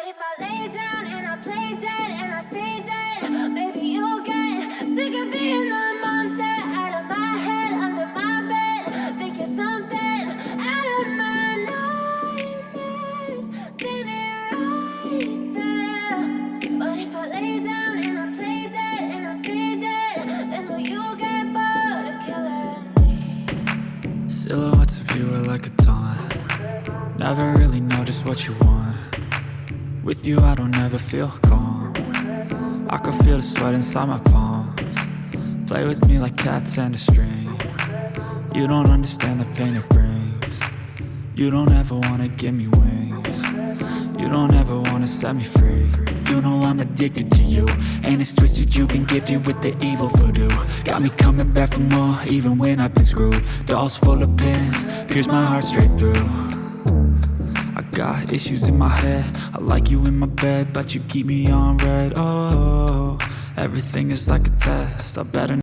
if I lay down and I play dead and I stay dead, maybe you'll get sick of being the monster out of my head, under my bed. Think you're something out of my nightmares, standing right there. But if I lay down and I play dead and I stay dead, then will you get bored of killing me? Silhouettes of you are like a taunt. Never really know just what you want. With you I don't ever feel calm. I can feel the sweat inside my palms. Play with me like cats and a string. You don't understand the pain it brings. You don't ever wanna give me wings. You don't ever wanna set me free. You know I'm addicted to you, and it's twisted, you've been gifted with the evil voodoo. Got me coming back for more, even when I've been screwed. Dolls full of pins, pierce my heart straight through. I got issues in my head, I like you in my bed, but you keep me on red. Oh, everything is like a test, I better